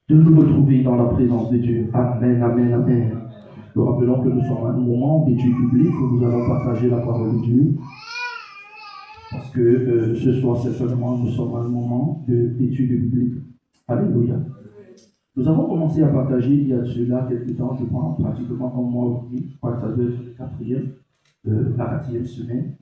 de nous retrouver dans la présence de Dieu. Amen, amen, amen. Nous rappelons que nous sommes à un moment d'étude biblique où nous allons partager la parole de Dieu. Parce que ce soir, certainement, nous sommes à un moment d'étude biblique. Alléluia. Nous avons commencé à partager il y a de cela quelques temps, je crois, pratiquement un mois et demi, ça doit être la quatrième semaine,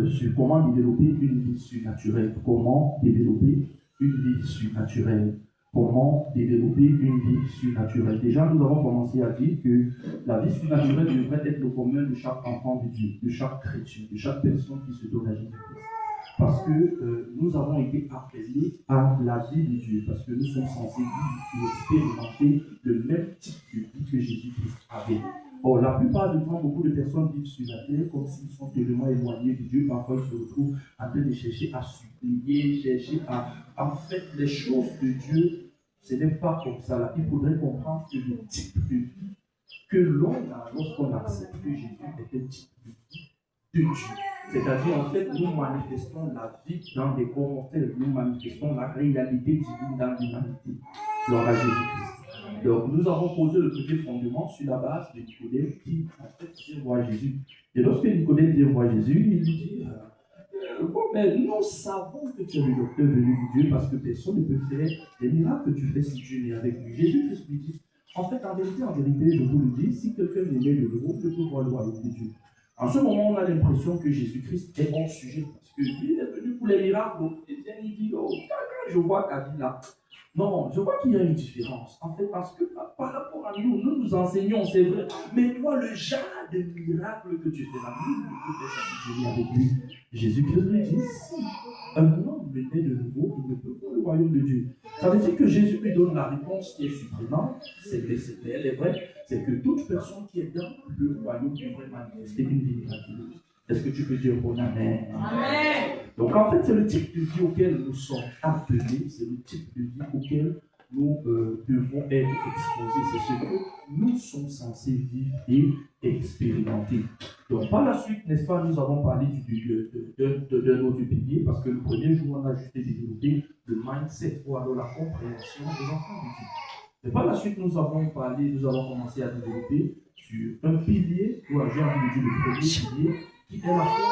sur comment développer une vie surnaturelle. Comment développer une vie surnaturelle. Comment développer une vie surnaturelle. Déjà, nous avons commencé à dire que la vie surnaturelle devrait être le commun de chaque enfant de Dieu, de chaque chrétien, de chaque personne qui se donne à Jésus-Christ. Parce que nous avons été appelés à la vie de Dieu, parce que nous sommes censés vivre et expérimenter le même type de vie que Jésus-Christ avait. Or, la plupart du temps, beaucoup de personnes vivent sur la terre comme s'ils sont tellement éloignés de Dieu. Parfois, ils se retrouvent en train de chercher à supplier, chercher à faire les choses de Dieu. Ce n'est pas comme ça. Là. Il faudrait comprendre que le type de vie que l'on a lorsqu'on accepte que Jésus est un type de vie de Dieu. C'est-à-dire, en fait, nous manifestons la vie dans des corps mortels. Nous manifestons la réalité divine dans l'humanité. Gloire à Jésus-Christ. Donc, nous avons posé le premier fondement sur la base de Nicodème qui, en fait, vient voir Jésus. Et lorsque Nicodème vient voir Jésus, il lui dit bon, mais nous savons que tu es le docteur venu de Dieu parce que personne ne peut faire les miracles que tu fais si tu es avec lui. Jésus-Christ lui dit en fait, en vérité, je vous le dis, si quelqu'un est né de nouveau, il peut voir le royaume de Dieu. En ce moment, on a l'impression que Jésus-Christ est hors sujet parce que lui, il est venu pour les miracles. Et bien, il dit oh, je vois ta vie là. Non, je vois qu'il y a une différence. En fait, parce que par rapport à nous, nous enseignons, c'est vrai. Mais toi, le genre de miracle que tu fais là, nous, ne peut faire ça si tu es avec lui. Jésus-Christ lui dit, si un homme est de nouveau, il ne peut voir le royaume de Dieu. Ça veut dire que Jésus lui donne la réponse qui est surprenante, c'est clair, elle est vraie, c'est que toute personne qui est dans le royaume devrait manifester une vie miraculeuse. Est-ce que tu peux dire bon amen? Amen. Donc en fait, c'est le type de vie auquel nous sommes appelés, c'est le type de vie auquel nous devons être exposés. C'est ce que nous sommes censés vivre et expérimenter. Donc par la suite, n'est-ce pas, nous avons parlé d'un autre pilier, parce que le premier jour, on a juste développé le mindset, ou alors la compréhension des enfants de Dieu. Et par la suite, nous avons commencé à développer sur un pilier, ou j'ai envie de dire le premier pilier, qui est la foi.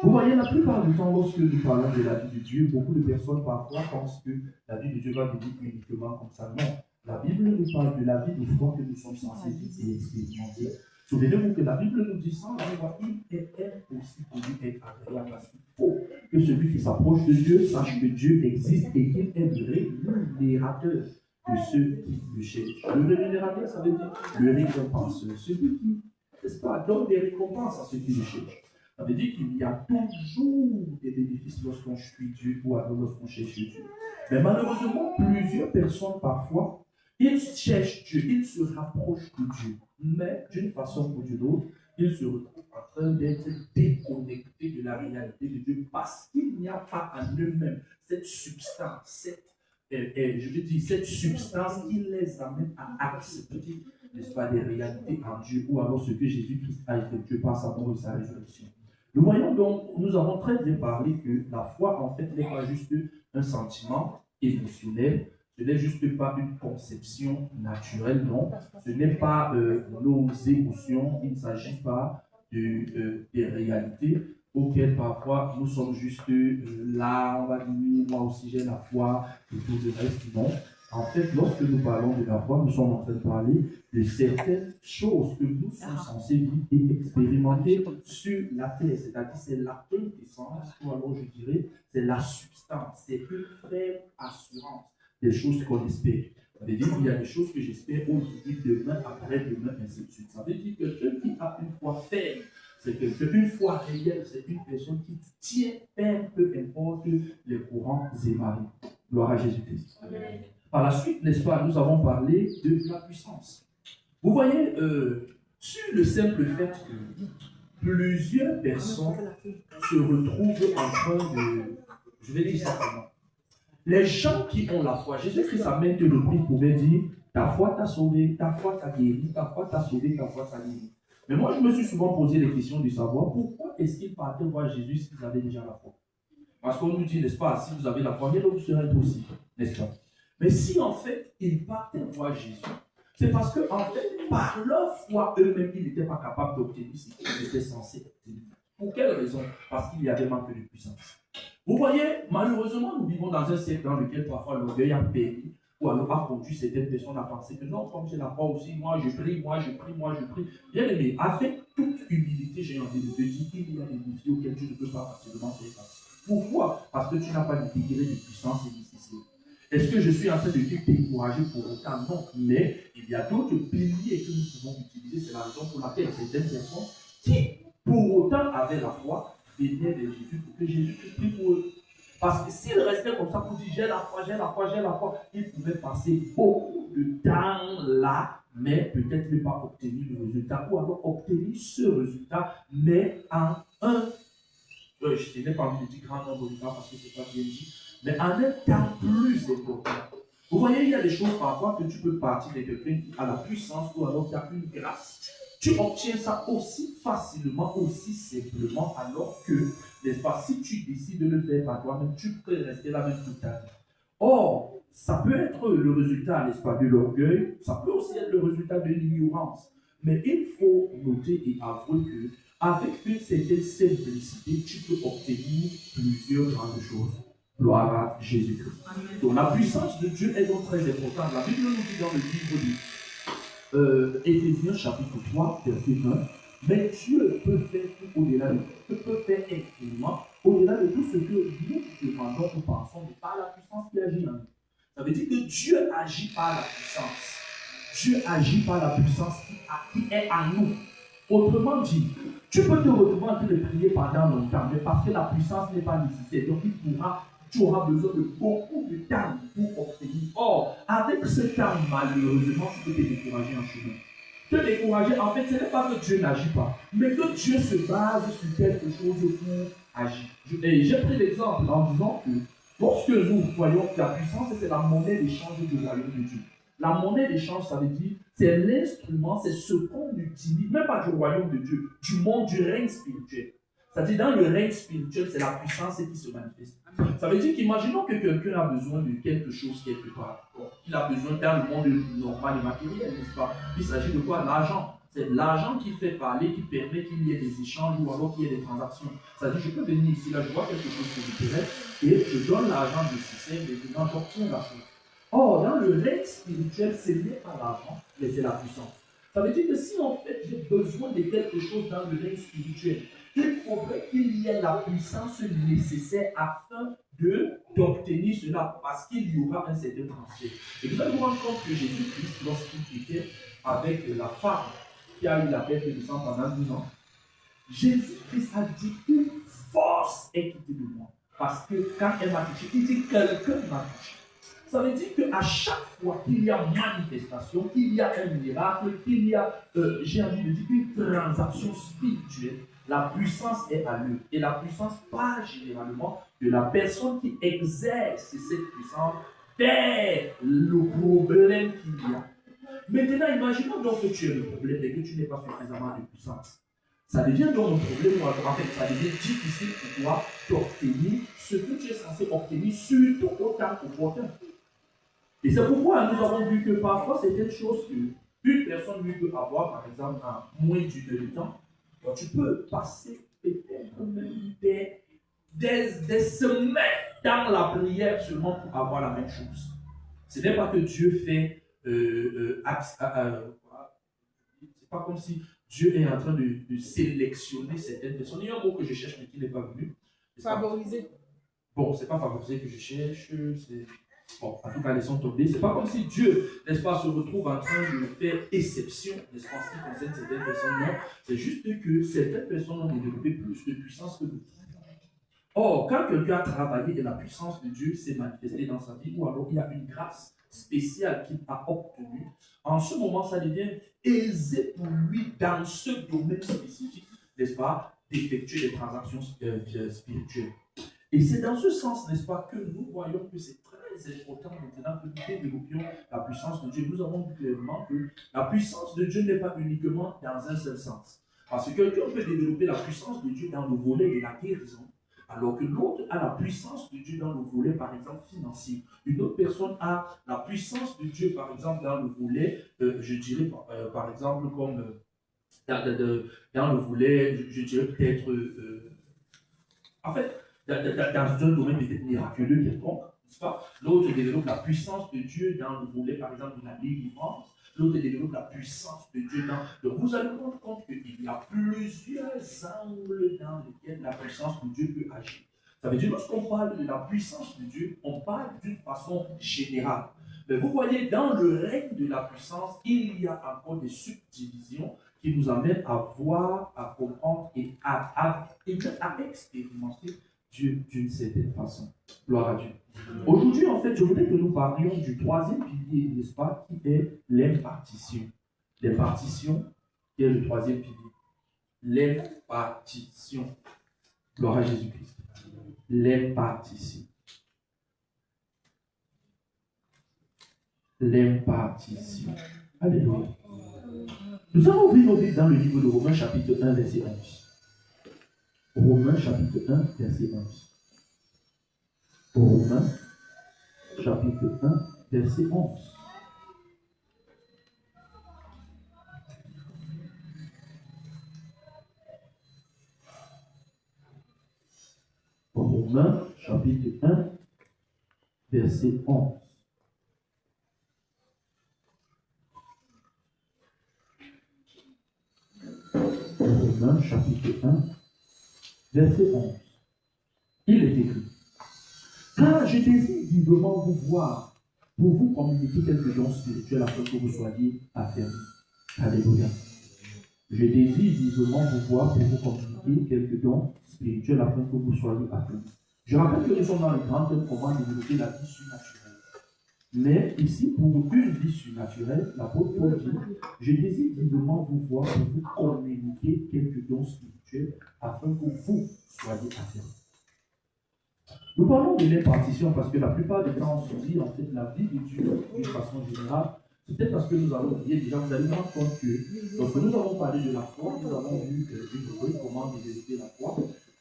Vous voyez, la plupart du temps, lorsque nous parlons de la vie de Dieu, beaucoup de personnes parfois pensent que la vie de Dieu va venir uniquement comme ça. Non, la Bible nous parle de la vie de foi que nous sommes censés vivre et expérimenter. Souvenez-vous que la Bible nous dit ça, il est impossible pour lui être agréable parce qu'il faut que celui qui s'approche de Dieu sache que Dieu existe et qu'il est le rémunérateur de ceux qui le cherchent. Le rémunérateur, ça veut dire le récompenseur, celui qui, n'est-ce pas, donne des récompenses à ceux qui le cherchent. Ça veut dire qu'il y a toujours des bénéfices lorsqu'on suit Dieu ou alors lorsqu'on cherche Dieu. Mais malheureusement, plusieurs personnes parfois, ils cherchent Dieu, ils se rapprochent de Dieu. Mais d'une façon ou d'une autre, ils se retrouvent en train d'être déconnectés de la réalité de Dieu parce qu'il n'y a pas en eux-mêmes cette substance, cette substance qui les amène à accepter, n'est-ce pas, des réalités en Dieu ou alors ce que Jésus-Christ a effectué par sa mort et sa résurrection. Nous voyons donc, nous avons très bien parlé que la foi, en fait, n'est pas juste un sentiment émotionnel, ce n'est juste pas une conception naturelle, non. Ce n'est pas nos émotions, il ne s'agit pas des réalités auxquelles parfois nous sommes juste là, on va dire, moi aussi j'ai la foi et tout le reste, non. En fait, lorsque nous parlons de la foi, nous sommes en train de parler de certaines choses que nous sommes censés vivre et expérimenter sur la terre. C'est-à-dire, c'est la quintessence, ou alors je dirais, c'est la substance, c'est une ferme assurance des choses qu'on espère. Ça veut dire qu'il y a des choses que j'espère aujourd'hui, demain, après-demain, ainsi de suite. Ça veut dire que quelqu'un qui a une foi ferme, c'est une foi réelle, c'est une personne qui tient ferme, peu importe les courants et marées. Gloire à Jésus-Christ. Amen. Par la suite, n'est-ce pas, nous avons parlé de la puissance. Vous voyez, sur le simple fait que plusieurs personnes se retrouvent en train de... Je vais dire ça comment. Les gens qui ont la foi, Jésus-Christ a maintes reprises pouvait dire ta foi t'a sauvé, ta foi t'a guéri, ta foi t'a sauvé, ta foi t'a guéri. Mais moi, je me suis souvent posé les questions de savoir pourquoi est-ce qu'ils partaient voir Jésus s'ils avaient déjà la foi. Parce qu'on nous dit, n'est-ce pas, si vous avez la foi, rien ne vous sera impossible, n'est-ce pas? Mais si en fait ils partaient voir Jésus, c'est parce que en fait, par leur foi eux-mêmes, ils n'étaient pas capables d'obtenir ce qu'ils étaient censés obtenir. Pour quelle raison? Parce qu'il y avait manque de puissance. Vous voyez, malheureusement, nous vivons dans un siècle dans lequel parfois l'orgueil a péri, ou alors a conduit certaines personnes à penser que non, comme j'ai la foi aussi, moi je prie, moi je prie, moi je prie. Bien aimé, avec toute humilité, j'ai envie de te dire qu'il y a des défis auxquels tu ne peux pas facilement faire face. Pourquoi? Parce que tu n'as pas de degré de puissance nécessaire. Est-ce que je suis en train de te décourager pour autant? Non. Mais il y a d'autres piliers que nous pouvons utiliser. C'est la raison pour laquelle certaines personnes qui, pour autant, avaient la foi, venaient de Jésus pour que Jésus prie pour eux. Parce que s'ils restaient comme ça pour dire j'ai la foi, j'ai la foi, j'ai la foi, ils pouvaient passer beaucoup de temps là, mais peut-être ne pas obtenir le résultat, ou alors obtenir ce résultat, mais en un, je n'ai pas envie de dire grand nombre de temps parce que ce n'est pas bien dit, mais en un temps plus important. Vous voyez, il y a des choses parfois que tu peux partir de quelqu'un qui a la puissance ou alors qui a une grâce. Tu obtiens ça aussi facilement, aussi simplement, alors que, n'est-ce pas, si tu décides de le faire par toi-même, tu peux rester là même toute ta vie. Or, ça peut être le résultat, n'est-ce pas, de l'orgueil, ça peut aussi être le résultat de l'ignorance. Mais il faut noter et avouer que, avec une certaine simplicité, tu peux obtenir plusieurs grandes choses. Gloire à Jésus-Christ. Donc la puissance de Dieu est donc très importante. La Bible nous dit dans le livre de Éphésiens chapitre 3, verset 20, mais Dieu peut faire tout au-delà de tout, peut faire infiniment au-delà de tout ce que nous demandons ou pensons, mais par la puissance qui agit en nous. Ça veut dire que Dieu agit par la puissance. Dieu agit par la puissance qui est en nous. Autrement dit, tu peux te retrouver en train de prier pendant longtemps, mais parce que la puissance n'est pas nécessaire. Donc tu auras besoin de beaucoup de temps pour obtenir. Or, avec ce temps, malheureusement, tu peux te décourager en chemin. Te décourager, en fait, ce n'est pas que Dieu n'agit pas, mais que Dieu se base sur quelque chose pour agir. Et j'ai pris l'exemple en disant que lorsque nous voyons que la puissance, c'est la monnaie d'échange du royaume de Dieu. La monnaie d'échange, ça veut dire, c'est l'instrument, c'est ce qu'on utilise, même pas du royaume de Dieu, du monde, du règne spirituel. C'est-à-dire, dans le règne spirituel, c'est la puissance qui se manifeste. Ça veut dire qu'imaginons que quelqu'un a besoin de quelque chose quelque part. Bon, il a besoin dans le monde normal et matériel, n'est-ce pas? Il s'agit de quoi? L'argent. C'est l'argent qui fait parler, qui permet qu'il y ait des échanges ou alors qu'il y ait des transactions. C'est-à-dire, je peux venir ici, là, je vois quelque chose qui m'intéresse et je donne l'argent de système et maintenant j'obtiens la chose. Or, dans le règne spirituel, ce n'est pas l'argent, mais c'est la puissance. Ça veut dire que si en fait j'ai besoin de quelque chose dans le règne spirituel, il faudrait qu'il y ait la puissance nécessaire afin d'obtenir cela, parce qu'il y aura un certain transfert. Et vous allez vous rendre compte que Jésus-Christ, lorsqu'il était avec la femme qui a eu la perte de sang pendant 12 ans, Jésus-Christ a dit une force est quittée de moi. Parce que quand elle m'a touché, il dit quelqu'un m'a touché. Ça veut dire qu'à chaque fois qu'il y a manifestation, qu'il y a un miracle, qu'il y a, j'ai envie de dire, une transaction spirituelle, la puissance est à l'œuvre. Et la puissance part généralement de la personne qui exerce cette puissance vers le problème qu'il y a. Maintenant, imaginons donc que tu as le problème et que tu n'es pas suffisamment de puissance. Ça devient donc un problème, en fait, ça devient difficile pour toi d'obtenir ce que tu es censé obtenir, surtout autant qu'opportun. Et c'est pourquoi nous avons vu que parfois c'est quelque chose qu'une personne lui peut avoir, par exemple, en moins d'une heure de temps. Donc, tu peux passer peut-être même des semaines dans la prière seulement pour avoir la même chose. Ce n'est pas que Dieu fait. C'est pas comme si Dieu est en train de sélectionner certaines personnes. Il y a un mot que je cherche mais qui n'est pas venu. Favoriser. Bon, c'est pas favoriser que je cherche, c'est. Bon, en tout cas, laissons tomber. C'est pas comme si Dieu, n'est-ce pas, se retrouve en train de faire exception, n'est-ce pas, en ce qui concerne certaines personnes. Non, c'est juste que certaines personnes ont développé plus de puissance que d'autres. Or, quand quelqu'un a travaillé et la puissance de Dieu s'est manifestée dans sa vie, ou alors il y a une grâce spéciale qu'il a obtenue, en ce moment, ça devient aisé pour lui, dans ce domaine spécifique, n'est-ce pas, d'effectuer des transactions spirituelles. Et c'est dans ce sens, n'est-ce pas, que nous voyons que c'est très important maintenant que nous développions la puissance de Dieu. Nous avons vu clairement que la puissance de Dieu n'est pas uniquement dans un seul sens. Parce que quelqu'un peut développer la puissance de Dieu dans le volet de la guérison, alors que l'autre a la puissance de Dieu dans le volet, par exemple, financier. Une autre personne a la puissance de Dieu, par exemple, dans le volet, je dirais, par exemple, comme dans le volet, je dirais peut-être, en fait, dans un domaine peut-être miraculeux quelconque, n'est-ce pas? L'autre développe la puissance de Dieu dans le volet, par exemple, de la délivrance. L'autre développe la puissance de Dieu dans... Donc vous allez vous rendre compte qu'il y a plusieurs angles dans lesquels la puissance de Dieu peut agir. Ça veut dire que lorsqu'on parle de la puissance de Dieu, on parle d'une façon générale. Mais vous voyez, dans le règne de la puissance, il y a encore des subdivisions qui nous amènent à voir, à comprendre et à expérimenter Dieu d'une certaine façon. Gloire à Dieu. Aujourd'hui, en fait, je voudrais que nous parlions du troisième pilier, n'est-ce pas, qui est l'impartition. L'impartition, qui est le troisième pilier. L'impartition. Gloire à Jésus-Christ. L'impartition. L'impartition. Alléluia. Nous allons ouvrir nos Bibles dans le livre de Romains, chapitre 1, verset 11. Romains, chapitre 1, verset 11. Romains, chapitre 1, verset 11. Romains, chapitre 1, verset 11. Romains, chapitre 1, verset 11. Il est écrit: car je désire vivement vous voir pour vous communiquer quelques dons spirituels afin que vous soyez affermis. Alléluia. Je désire vivement vous voir pour vous communiquer quelques dons spirituels afin que vous soyez affermis. Je rappelle que nous sommes dans le grand thème comment développer la vie surnaturelle. Mais ici, pour une vie surnaturelle, l'apôtre Paul dit: je désire vivement vous voir pour vous communiquer quelques dons spirituels afin que vous soyez affermis. Nous parlons de l'impartition parce que la plupart des temps, on se dit en fait la vie de Dieu d'une façon générale. C'est peut-être parce que nous avons oublié déjà, vous allez vous rendre compte que lorsque nous avons parlé de la foi, nous avons vu une rubrique comment développer la foi.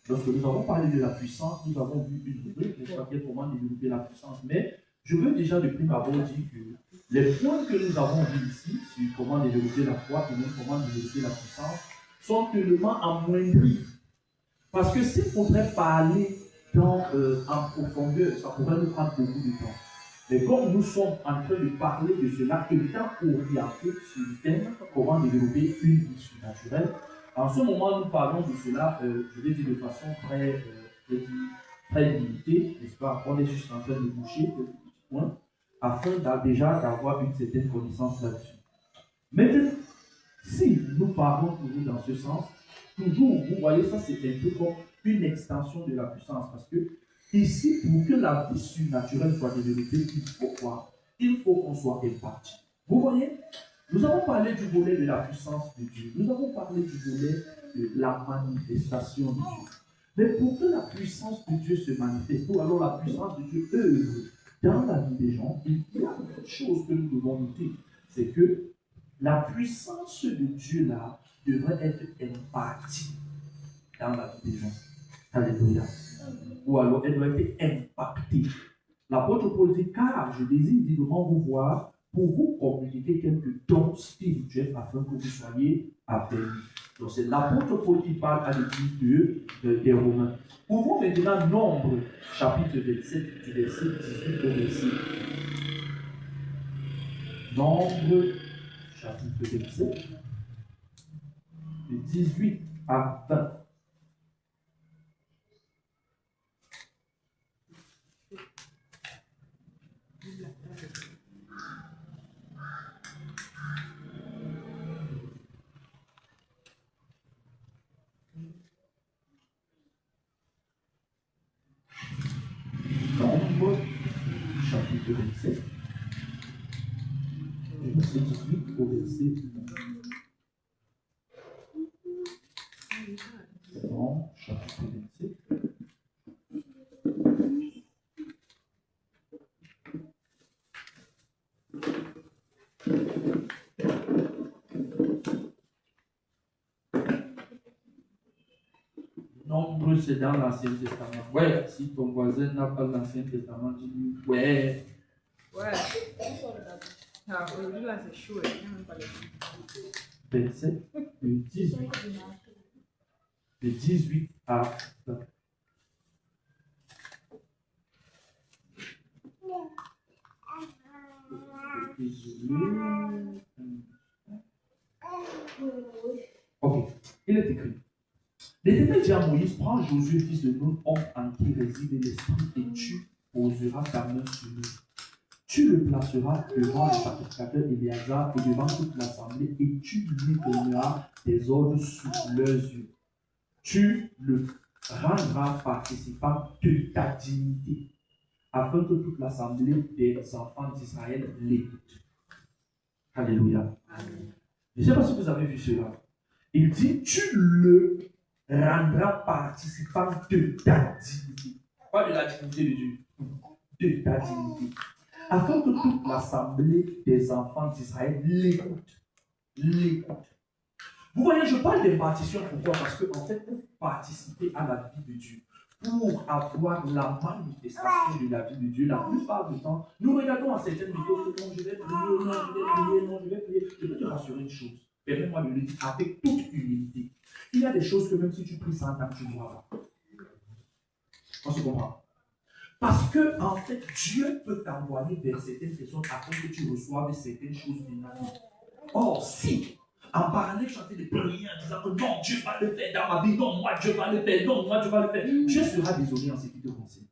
Lorsque nous avons parlé de la puissance, nous avons vu une rubrique, n'est-ce pas, comment développer la puissance. Mais je veux déjà de prime abord dire que les points que nous avons vus ici sur comment développer la foi et même comment développer la puissance sont tellement amoindris. Parce que s'il faudrait parler en profondeur, ça pourrait nous prendre beaucoup de temps. Mais comme nous sommes en train de parler de cela, étant orientés sur le thème comment développer une vie surnaturelle, en ce moment nous parlons de cela, je vais dire de façon très limitée, n'est-ce pas? On est juste en train de boucher quelques petits points afin déjà d'avoir une certaine connaissance là-dessus. Maintenant, si nous parlons toujours dans ce sens, toujours, vous voyez, ça c'est un peu comme une extension de la puissance. Parce que ici, pour que la vie surnaturelle soit développée, il faut quoi? Il faut qu'on soit imparti. Vous voyez, nous avons parlé du volet de la puissance de Dieu. Nous avons parlé du volet de la manifestation de Dieu. Mais pour que la puissance de Dieu se manifeste, ou alors la puissance de Dieu œuvre dans la vie des gens, il y a une chose que nous devons noter, c'est que la puissance de Dieu là devrait être impartie dans la vie des gens. Alléluia. Ou alors elle doit être impactée. L'apôtre Paul dit: car je désire vivement vous voir pour vous communiquer quelques dons spirituels afin que vous soyez affermis. Donc c'est l'apôtre Paul qui parle à l'église des Romains. Ouvrons maintenant Nombre, chapitre 27, du verset 18 au verset. Nombre, chapitre 27, de 18 à 20. Nombre, chapitre 27, du verset 18 au verset 20. Nombre, chapitre 27. nombreux, c'est dans l'Ancien Testament. Ouais, si ton voisin n'a pas l'Ancien Testament, dis-lui, ouais. Ouais. Ah, aujourd'hui, là, c'est chaud. Il n'y a même pas les 27, le 18. Le 18 à 20. Ok, il est écrit. L'Éternel dit à Moïse, prends Josué, fils de Nun, homme en qui réside l'esprit, et tu poseras ta main sur lui. Tu le placeras devant le sacrificateur Éléazar et devant toute l'assemblée, et tu lui donneras des ordres sous leurs yeux. Tu le rendras participant de ta dignité, afin que toute l'assemblée des enfants d'Israël l'écoute. Alléluia. Amen. Je ne sais pas si vous avez vu cela. Il dit, tu le rendras participant de ta dignité. Pas de la dignité de Dieu, de ta dignité. Afin que toute l'assemblée des enfants d'Israël l'écoute. L'écoute. Vous voyez, je parle d'impartition. Pourquoi? Parce que, en fait, pour participer à la vie de Dieu, pour avoir la manifestation de la vie de Dieu, la plupart du temps, nous regardons à certaines vidéos que non, je vais prier, non, je vais prier, non, je vais prier. Je peux te rassurer une chose. Permets-moi de le dire avec toute humilité. Il y a des choses que même si tu pries 100 ans, tu ne vois pas. On se comprend? Parce que, en fait, Dieu peut t'envoyer vers certaines personnes afin que tu reçoives certaines choses dynamiques. Or, si, en parallèle, chanter des prières en disant que non, Dieu va le faire dans ma vie, non, moi, Dieu va le faire, non, moi, Dieu va le faire, Dieu sera désolé en ce qui te concerne.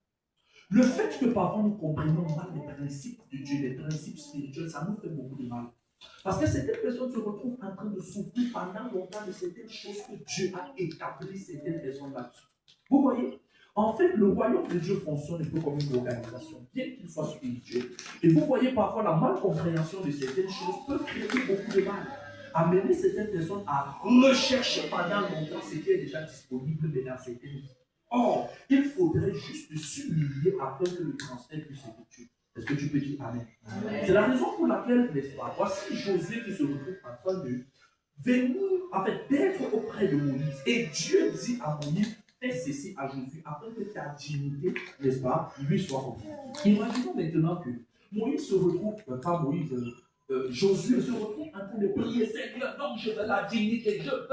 Le fait que parfois nous comprenions mal les principes de Dieu, les principes spirituels, ça nous fait beaucoup de mal. Parce que certaines personnes se retrouvent en train de souffrir pendant longtemps de certaines choses que Dieu a établies certaines personnes là-dessus. Vous voyez? En fait, le royaume de Dieu fonctionne un peu comme une organisation, bien qu'il soit spirituel. Et vous voyez parfois la malcompréhension de certaines choses peut créer beaucoup de mal. Amener certaines personnes à rechercher pendant longtemps ce qui est déjà disponible dans certaines vies. Or, il faudrait juste s'humilier afin que le transfert puisse s'effectuer. Est-ce que tu peux dire Amen? Amen. C'est la raison pour laquelle, n'est-ce pas, voici Josué qui se retrouve en train de venir, en fait, d'être auprès de Moïse. Et Dieu dit à Moïse, fais ceci à Josué afin que ta dignité, n'est-ce pas, lui soit confiée. Imaginons maintenant que Moïse se retrouve, pas Moïse, Josué se retrouve en train de prier, Seigneur, non, je veux la dignité, je veux.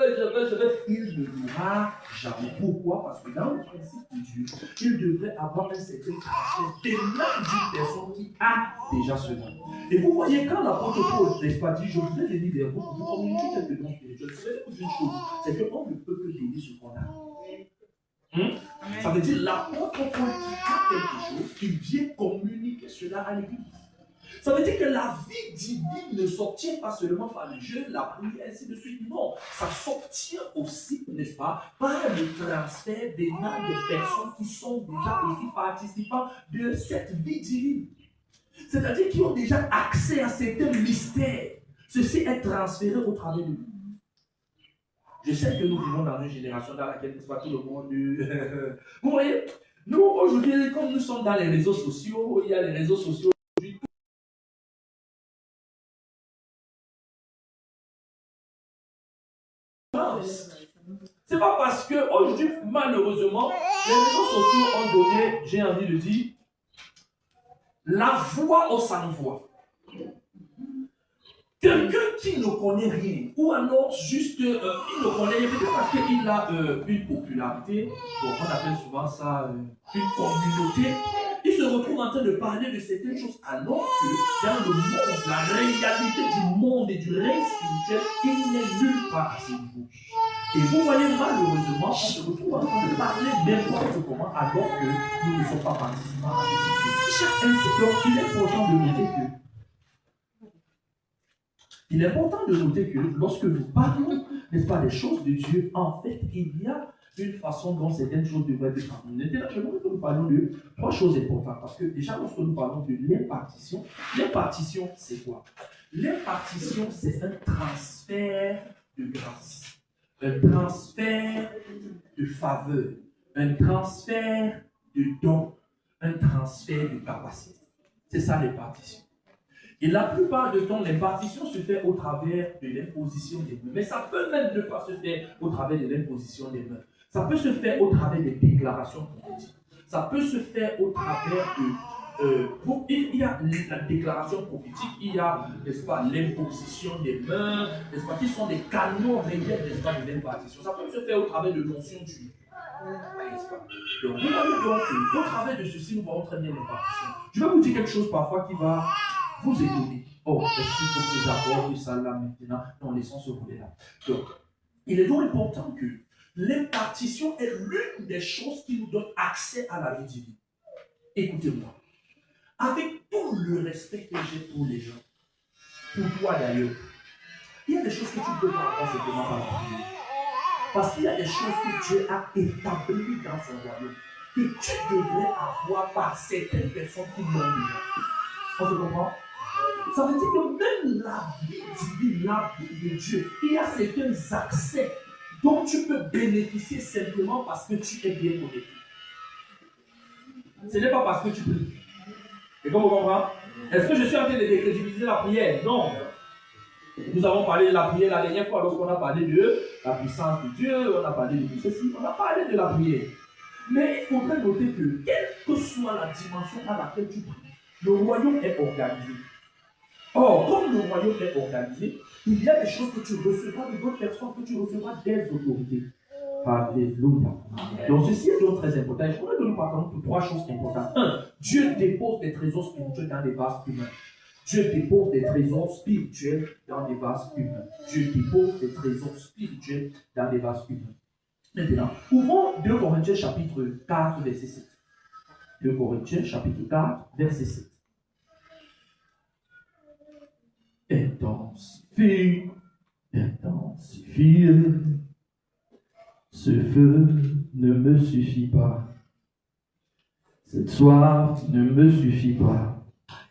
Il ne l'aura jamais. Pourquoi? Parce que dans le principe de Dieu, il devrait avoir un certain transfert d'élan d'une personne qui a déjà cela. Et vous voyez, quand l'apôtre Paul, n'est-ce pas, dit, je voudrais venir vers vous pour vous communiquer quelques dons spirituels, vous savez d'une chose, c'est qu'on ne peut que donner ce qu'on a. Ça veut dire l'apôtre Paul qui a quelque chose, il vient communiquer cela à l'église. Ça veut dire que la vie divine ne s'obtient pas seulement par le jeûne, la prière, ainsi de suite. Non, ça s'obtient aussi, n'est-ce pas, par le transfert des mains des personnes qui sont déjà aussi participants de cette vie divine. C'est-à-dire qui ont déjà accès à certains mystères. Ceci est transféré au travers de nous. Je sais que nous vivons dans une génération dans laquelle, n'est-ce pas, tout le monde... Vous voyez, nous, aujourd'hui, comme nous sommes dans les réseaux sociaux, il y a les réseaux sociaux. C'est pas parce que aujourd'hui, malheureusement, les réseaux sociaux ont donné, j'ai envie de dire, la voix aux sans-voix. Quelqu'un qui ne connaît rien, ou alors juste, il ne connaît rien, peut-être parce qu'il a une popularité, bon, on appelle souvent ça une communauté, il se retrouve en train de parler de certaines choses, alors que dans le monde, la réalité du monde et du règne spirituel, il n'est nulle part à ce niveau. Et vous voyez, malheureusement, on se retrouve en train de parler n'importe comment, alors que nous ne sommes pas participants à ce qui se fait. Il est important de noter que il est important de noter que lorsque nous parlons, n'est-ce pas, des choses de Dieu, en fait, il y a une façon dont certaines choses devraient être transmises. Je voudrais que nous parlions de 3 choses importantes. Parce que déjà, lorsque nous parlons de l'impartition, c'est quoi? L'impartition, c'est un transfert de grâce, un transfert de faveur, un transfert de don, un transfert de capacité. C'est ça l'impartition. Et la plupart du temps, l'impartition se fait au travers de l'imposition des mains. Mais ça peut même ne pas se faire au travers de l'imposition des mains. Ça peut se faire au travers des déclarations prophétiques. Ça peut se faire au travers il y a la déclaration prophétique, il y a, n'est-ce pas, l'imposition des mains, n'est-ce pas, qui sont des canaux réels, n'est-ce pas, de l'impartition. Ça peut se faire au travers de l'onction du. N'est-ce pas? Donc, vous voyez donc, au travers de ceci, nous voyons très bien l'impartition. Je vais vous dire quelque chose parfois qui va vous étonner. Oh, est-ce qu'il faut que j'aborde ça là maintenant? Non, laissons ce volet-là. Donc, il est donc important que l'impartition est l'une des choses qui nous donne accès à la vie divine. Écoutez-moi. Avec tout le respect que j'ai pour les gens, pour toi d'ailleurs, il y a des choses que tu peux pas avoir simplement par la prière. Parce qu'il y a des choses que Dieu a établies dans son royaume, que tu devrais avoir par certaines personnes qui l'ont déjà. On se comprend? Ça veut dire que même la vie divine, la vie de Dieu, il y a certains accès dont tu peux bénéficier simplement parce que tu es bien connecté. Ce n'est pas parce que tu peux. Et comme vous comprenez, est-ce que je suis en train de décrédibiliser la prière? Non. Nous avons parlé de la prière la dernière fois lorsqu'on a parlé de la puissance de Dieu, on a parlé de tout ceci, on a parlé de la prière. Mais il faudrait noter que, quelle que soit la dimension à laquelle tu pries, le royaume est organisé. Or, comme le royaume est organisé, il y a des choses que tu recevras de d'autres personnes, que tu recevras des autorités. Alléluia. Donc, ceci est donc très important. Je voudrais que nous parlons de trois choses importantes. Un, Dieu dépose des trésors spirituels dans des vases humains. Dieu dépose des trésors spirituels dans des vases humains. Dieu dépose des trésors spirituels dans des vases humains. Maintenant, ouvrons 2 Corinthiens chapitre 4, verset 7. 2 Corinthiens chapitre 4, verset 7. Intensifie, intensifie. Ce feu ne me suffit pas. Cette soif ne me suffit pas.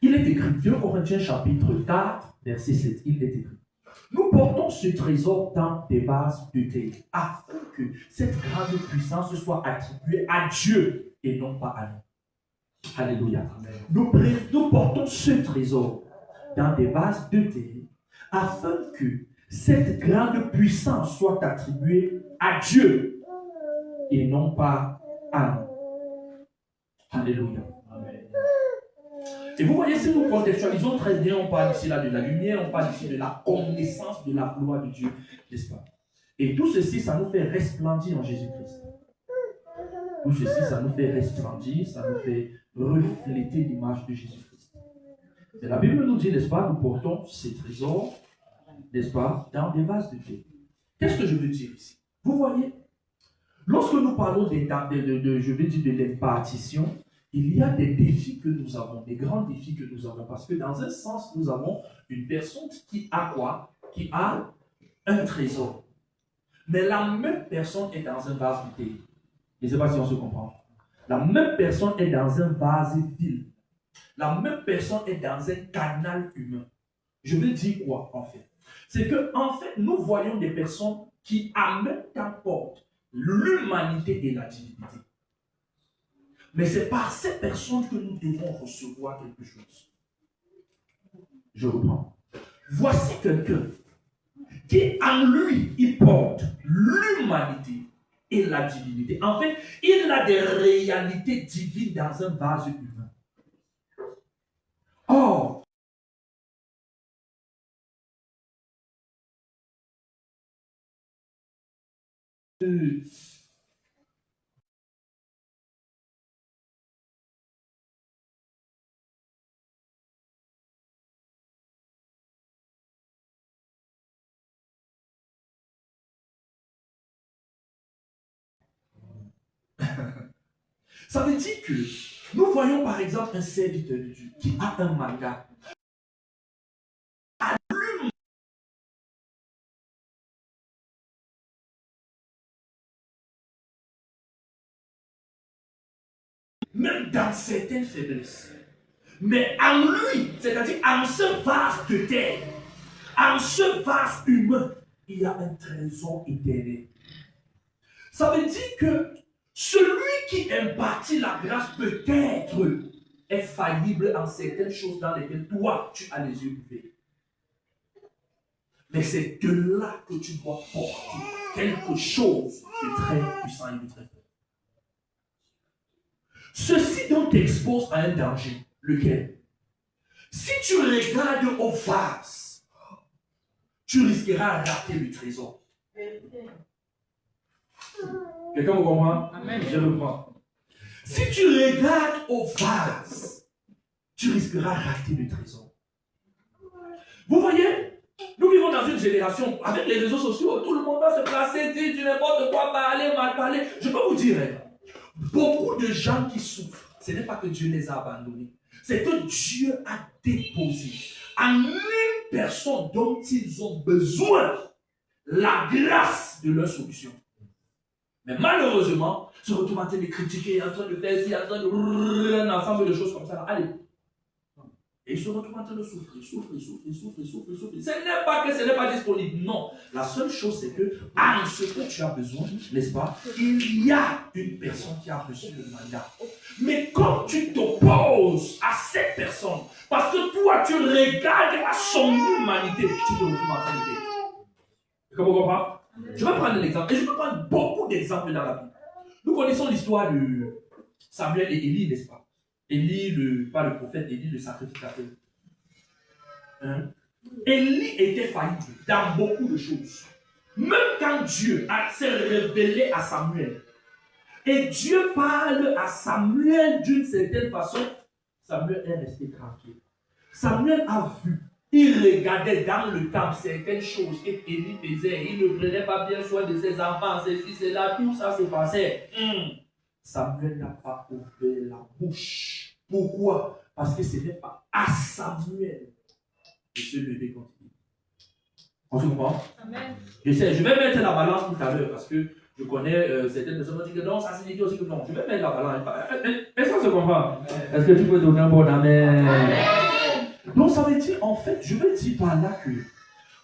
Il est écrit, 2 Corinthiens chapitre 4, verset 7, il est écrit. Nous portons ce trésor dans des vases de terre, afin que cette grande puissance soit attribuée à Dieu et non pas à nous. Alléluia. Nous portons ce trésor dans des vases de terre, afin que cette grande puissance soit attribuée à Dieu et non pas à nous. Alléluia. Amen. Et vous voyez, si nous contextualisons très bien, on parle ici là de la lumière, on parle ici de la connaissance de la gloire de Dieu, n'est-ce pas? Et tout ceci, ça nous fait resplendir en Jésus-Christ. Tout ceci, ça nous fait resplendir, ça nous fait refléter l'image de Jésus-Christ. Et la Bible nous dit, n'est-ce pas, nous portons ces trésors, n'est-ce pas, dans des vases de terre. Qu'est-ce que je veux dire ici? Vous voyez, lorsque nous parlons de l'impartition, il y a des défis que nous avons, des grands défis que nous avons, parce que dans un sens, nous avons une personne qui a quoi? Qui a un trésor. Mais la même personne est dans un vase de terre. Je ne sais pas si on se comprend. La même personne est dans un vase vide. La même personne est dans un canal humain. Je veux dire quoi, en fait? C'est que, en fait, nous voyons des personnes qui, en même temps, portent l'humanité et la divinité. Mais c'est par ces personnes que nous devons recevoir quelque chose. Je reprends. Voici quelqu'un qui, en lui, il porte l'humanité et la divinité. En fait, il a des réalités divines dans un vase humain. Or, ça veut dire que nous voyons par exemple un serviteur de Dieu qui a un mandat. Même dans certaines faiblesses. Mais en lui, c'est-à-dire en ce vase de terre, en ce vase humain, il y a un trésor éternel. Ça veut dire que celui qui impartit la grâce peut-être est faillible en certaines choses dans lesquelles toi, tu as les yeux ouverts. Mais c'est de là que tu dois porter quelque chose de très puissant et de très fort. Ceci donc t'expose à un danger. Lequel? Si tu regardes au vase, tu risqueras de rater le trésor. Quelqu'un me comprend? Amen. Je reprends. Si tu regardes au vase, tu risqueras de rater le trésor. Vous voyez, nous vivons dans une génération, avec les réseaux sociaux, tout le monde va se placer, dire du n'importe quoi, parler, mal parler. Je peux vous dire, beaucoup de gens qui souffrent, ce n'est pas que Dieu les a abandonnés, c'est que Dieu a déposé en une personne dont ils ont besoin la grâce de leur solution. Mais malheureusement, se retrouvent en train de critiquer, en train de faire ci, en train de un ensemble de choses comme ça. Allez. Et ils se retrouvent en train de souffrir. Ce n'est pas que ce n'est pas disponible. Non. La seule chose, c'est que, en ce que tu as besoin, n'est-ce pas, il y a une personne qui a reçu le mandat. Mais quand tu t'opposes à cette personne, parce que toi, tu regardes à son humanité, tu te retrouves en train de dire. Comment on comprend? Je vais prendre un exemple. Et je peux prendre beaucoup d'exemples dans la Bible. Nous connaissons l'histoire de Samuel et Élie, n'est-ce pas? Élie, pas le prophète, Élie le sacrificateur. Élie était faillible dans beaucoup de choses. Même quand Dieu s'est révélé à Samuel, et Dieu parle à Samuel d'une certaine façon, Samuel est resté tranquille. Samuel a vu, il regardait dans le temple certaines choses qu'Élie faisait. Il ne prenait pas bien soin de ses enfants, ceci, cela, tout ça se passait. Samuel n'a pas ouvert la bouche. Pourquoi? Parce que ce n'est pas à Samuel de se lever contre lui. On se comprend? Amen. Je sais, je vais mettre la balance tout à l'heure parce que je connais certaines personnes qui disent que non, ça signifie aussi que non. Je vais mettre la balance. Mais ça se comprend. Est-ce que tu peux donner un bon amen? Donc ça veut dire, en fait, je vais dire par là que,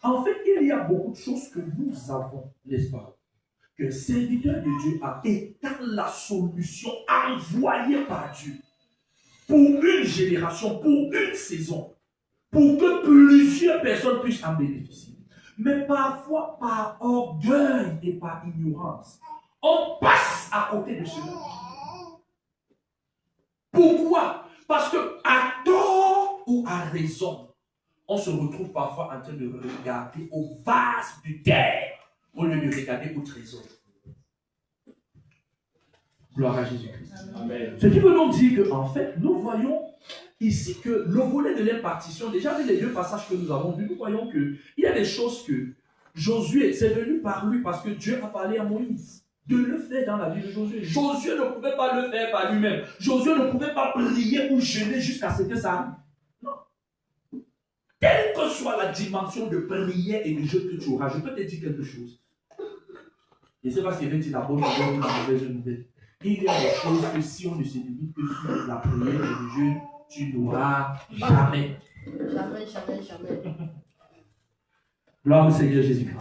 en fait, il y a beaucoup de choses que nous avons, n'est-ce pas? Que le serviteur de Dieu a étant la solution envoyée par Dieu pour une génération, pour une saison, pour que plusieurs personnes puissent en bénéficier. Mais parfois, par orgueil et par ignorance, on passe à côté de cela. Pourquoi? Parce que à tort ou à raison, on se retrouve parfois en train de regarder au vase de terre au lieu de regarder au trésor. Gloire à Jésus-Christ. Ce qui veut donc dire qu'en fait, nous voyons ici que le volet de l'impartition, déjà avec les deux passages que nous avons vus, nous voyons qu'il y a des choses que Josué, c'est venu par lui parce que Dieu a parlé à Moïse de le faire dans la vie de Josué. Josué ne pouvait pas le faire par lui-même. Josué ne pouvait pas prier ou jeûner jusqu'à ce que ça arrive. Non. Quelle que soit la dimension de prière et de jeûne que tu auras, je peux te dire quelque chose. Je ne sais pas si je vais dire la bonne nouvelle ou la mauvaise nouvelle. Il y a des choses que si on ne se limite que sur la prière et le jeûne, tu n'auras jamais. Jamais. Gloire au Seigneur Jésus-Christ.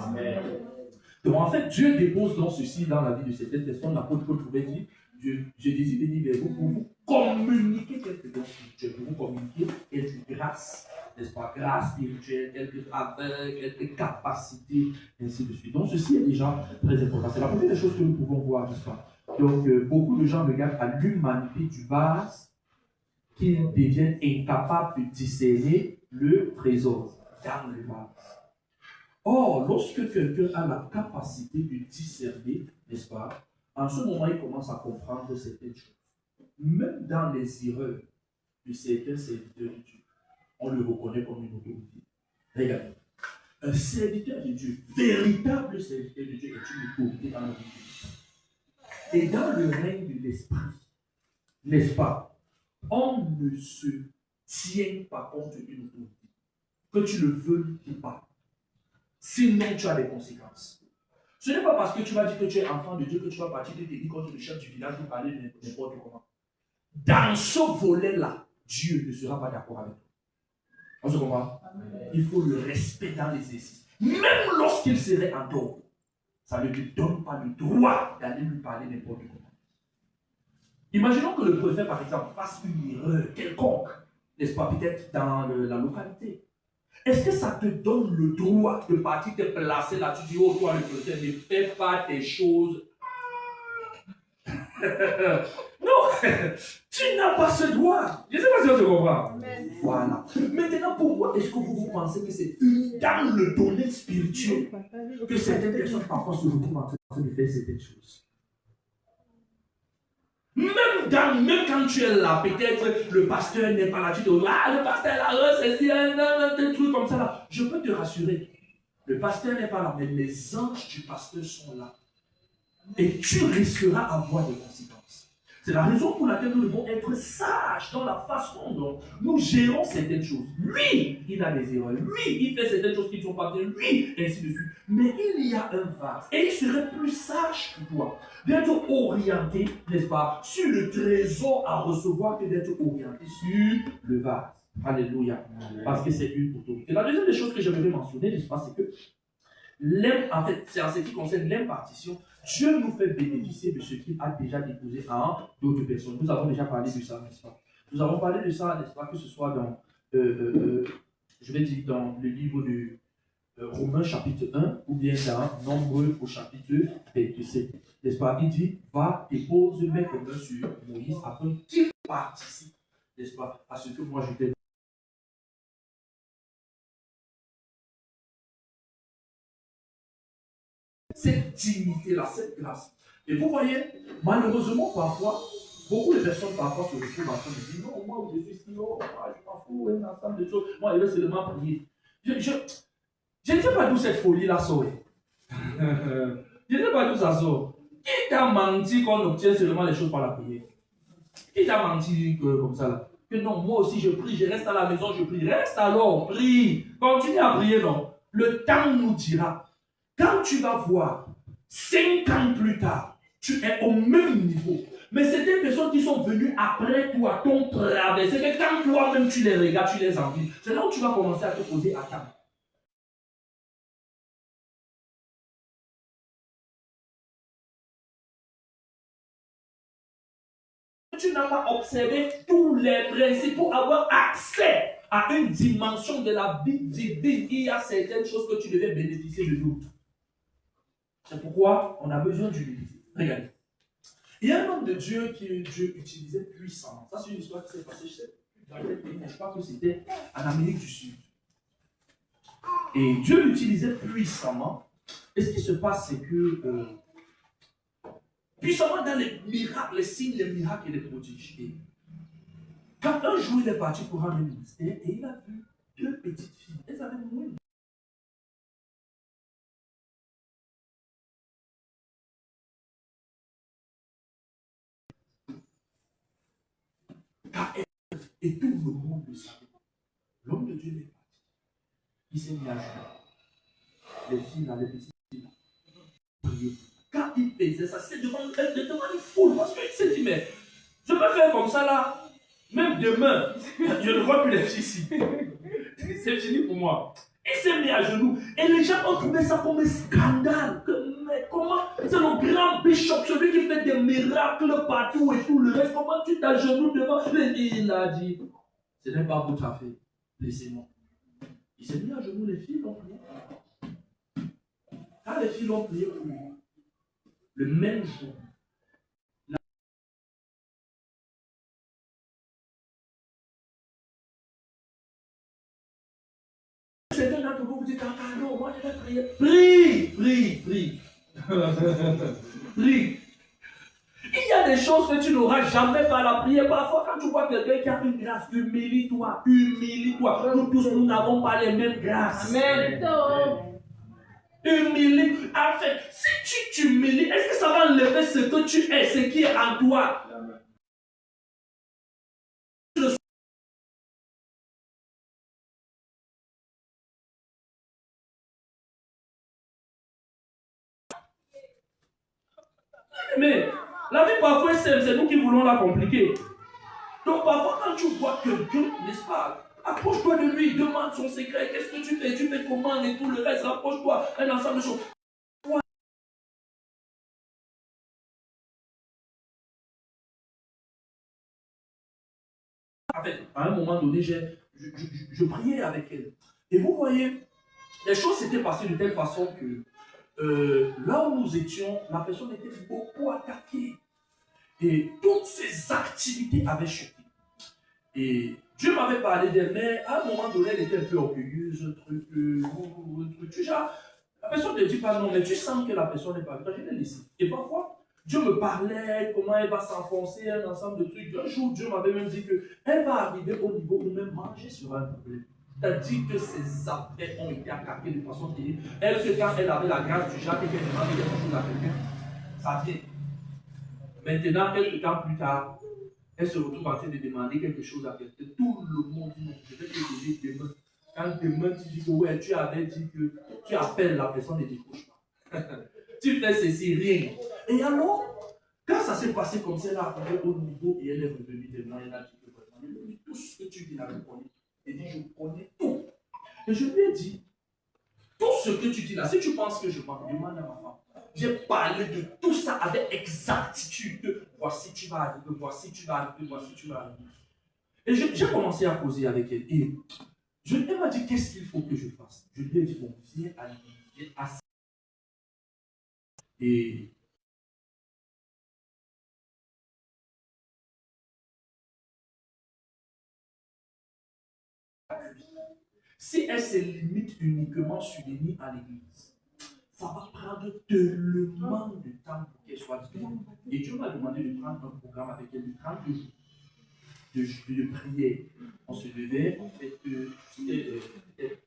Donc en fait, Dieu dépose dans ceci, dans la vie de certaines personnes, l'apôtre Paul pouvait dire, je désire venir vers vous pour vous communiquer quelques dons spirituels, pour vous communiquer quelques grâces, n'est-ce pas, grâces spirituelles, quelques faveurs, quelques capacités, ainsi de suite. Donc ceci est déjà très important. C'est la première des choses que nous pouvons voir, n'est-ce pas. Donc beaucoup de gens regardent à l'humanité du vase qu'ils deviennent incapables de discerner le trésor dans le vase. Or, lorsque quelqu'un a la capacité de discerner, n'est-ce pas, en ce moment, il commence à comprendre certaines choses. Même dans les erreurs de certains serviteurs de Dieu, on le reconnaît comme une autorité. Regardez, un serviteur de Dieu, véritable serviteur de Dieu, est une autorité dans la vie de Dieu. Et dans le règne de l'esprit, n'est-ce pas, on ne se tient pas compte d'une autorité, que tu le veuilles ou pas. Sinon, tu as des conséquences. Ce n'est pas parce que tu vas dire que tu es enfant de Dieu que tu vas partir de te dire contre le chef du village pour parler de n'importe comment. Dans ce volet-là, Dieu ne sera pas d'accord avec toi. On se comprend? Il faut le respect dans l'exercice. Même lorsqu'il serait en tort, ça ne lui donne pas le droit d'aller lui parler n'importe comment. Imaginons que le préfet, par exemple, fasse une erreur quelconque, n'est-ce pas, peut-être dans la localité. Est-ce que ça te donne le droit de partir te placer là? Tu dis, oh, toi, le chrétien, ne fais pas tes choses. Non, tu n'as pas ce droit. Je ne sais pas si on se comprend. Voilà. Maintenant, pourquoi est-ce que vous pensez que c'est dans le domaine spirituel que certaines personnes parfois se retrouvent en train de faire certaines choses? Même quand tu es là, peut-être le pasteur n'est pas là, tu te dis, ah, le pasteur est là, c'est un truc comme ça là. Je peux te rassurer, le pasteur n'est pas là, mais les anges du pasteur sont là. Et tu risqueras avoir des conséquences. C'est la raison pour laquelle nous devons être sages dans la façon dont nous gérons certaines choses. Lui, il a des erreurs. Lui, il fait certaines choses qui ne sont pas bien. Lui, ainsi de suite. Mais il y a un vase. Et il serait plus sage que toi d'être orienté, n'est-ce pas, sur le trésor à recevoir que d'être orienté sur le vase. Alléluia. Parce que c'est une autorité. La deuxième des choses que j'aimerais mentionner, n'est-ce pas, c'est que en fait, c'est en ce qui concerne l'impartition, Dieu nous fait bénéficier de ce qu'il a déjà déposé en d'autres personnes. Nous avons déjà parlé de ça, n'est-ce pas? Nous avons parlé de ça, n'est-ce pas, que ce soit dans, je vais dire, dans le livre de Romains chapitre 1 ou bien dans Nombreux au chapitre 27. N'est-ce pas? Il dit, va, dépose mes mains sur Moïse afin qu'il participe, n'est-ce pas, à ce que moi je t'ai. Cette dignité-là, cette grâce. Et vous voyez, malheureusement, parfois, beaucoup de personnes parfois se retrouvent en train de dire non, moi je suis si haut, je m'en fous, un ensemble de choses. Moi, je vais seulement prier. Je ne sais pas d'où cette folie-là sort. Je ne sais pas d'où ça sort. Qui t'a menti qu'on obtient seulement les choses par la prière? Qui t'a menti comme ça là? Que non, moi aussi je prie, je reste à la maison, je prie. Reste alors, prie. Continue à prier, non. Le temps nous dira. Quand tu vas voir, 5 ans plus tard, tu es au même niveau. Mais c'est des personnes qui sont venues après toi, ton travers. C'est que quand toi-même tu les regardes, tu les envies. C'est là où tu vas commencer à te poser attends. Tu n'as pas observé tous les principes pour avoir accès à une dimension de la vie divine. Il y a certaines choses que tu devais bénéficier de d'autres. C'est pourquoi on a besoin d'humilité. Regardez. Il y a un homme de Dieu que Dieu utilisait puissamment. Ça, c'est une histoire qui s'est passée dans quel pays, mais je crois que c'était en Amérique du Sud. Et Dieu l'utilisait puissamment. Et ce qui se passe, c'est que puissamment dans les miracles, les signes, les miracles et les prodiges. Et quand un jour il est parti pour rendre un ministère, et il a vu 2 petites filles. Elles avaient moins. Et tout le monde le savait. L'homme de Dieu est parti. Il s'est mis à jouer. Les filles là, les petites filles là, prier. Quand il faisait ça, c'est devant une foule. Parce qu'il s'est dit, mais je peux faire comme ça là. Même demain, je ne vois plus les filles ici. C'est fini pour moi. Il s'est mis à genoux. Et les gens ont trouvé ça comme un scandale. Mais comment? C'est le grand bishop, celui qui fait des miracles partout et tout le reste. Comment tu t'agenouilles devant? Il a dit, ce n'est pas votre affaire. Laissez-moi. Il s'est mis à genoux, les filles l'ont prié. Quand les filles l'ont prié pour lui, le même jour, certains d'entre vous vous dites, ah non, moi je vais prier. Prie. Prie. Il y a des choses que tu n'auras jamais par la prière. Parfois, quand tu vois quelqu'un qui a une grâce, humilie-toi. Nous tous, nous n'avons pas les mêmes grâces. Amen. Humilie. En fait, si tu t'humilies, est-ce que ça va enlever ce que tu es, ce qui est en toi? Mais la vie parfois est simple, c'est nous qui voulons la compliquer. Donc parfois quand tu vois quelqu'un, n'est-ce pas, approche-toi de lui, demande son secret, qu'est-ce que tu fais comment et tout le reste, rapproche-toi, un ensemble de choses. En fait, à un moment donné, je priais avec elle. Et vous voyez, les choses s'étaient passées de telle façon que là où nous étions, la personne était beaucoup attaquée. Et toutes ses activités avaient chuté. Et Dieu m'avait parlé d'elle, mais à un moment donné, elle était un peu orgueilleuse, un truc, genre, la personne ne dit pas non, mais tu sens que la personne n'est pas bien, je l'ai laissé. Et parfois, Dieu me parlait, comment elle va s'enfoncer, un ensemble de trucs. Un jour, Dieu m'avait même dit qu'elle va arriver au niveau où même manger sera un problème. C'est-à-dire que ses affaires ont été attaquées de façon terrible. Elle, que quand elle avait la grâce du genre et qu'elle demandait quelque chose à quelqu'un, ça vient. Maintenant, quelques temps plus tard, elle se retrouve en train de demander quelque chose à quelqu'un. Tout le monde dit non, je vais te donner demain. Quand demain tu dis que ouais, tu avais dit que tu appelles la personne et décroche pas. Tu fais ceci, rien. Et alors, quand ça s'est passé comme ça, elle a arrivé au niveau et elle est revenue tellement, elle a dit que vraiment, tout ce que tu dis là, je connais. Elle dit, je connais tout. Et je lui ai dit, tout ce que tu dis là, si tu penses que je parle, demande à ma femme. J'ai parlé de tout ça avec exactitude. Voici tu vas arriver, voici tu vas arriver, voici tu vas arriver. Et j'ai commencé à causer avec elle. Et elle m'a dit, qu'est-ce qu'il faut que je fasse? Je lui ai dit, bon, viens à l'église, viens à... Et si elle se limite uniquement sur les nuits à l'église, ça va prendre tellement de temps pour qu'elle soit disponible. Et Dieu m'a demandé de prendre un programme avec elle de 30 jours de prière. On se levait, on fait peut-être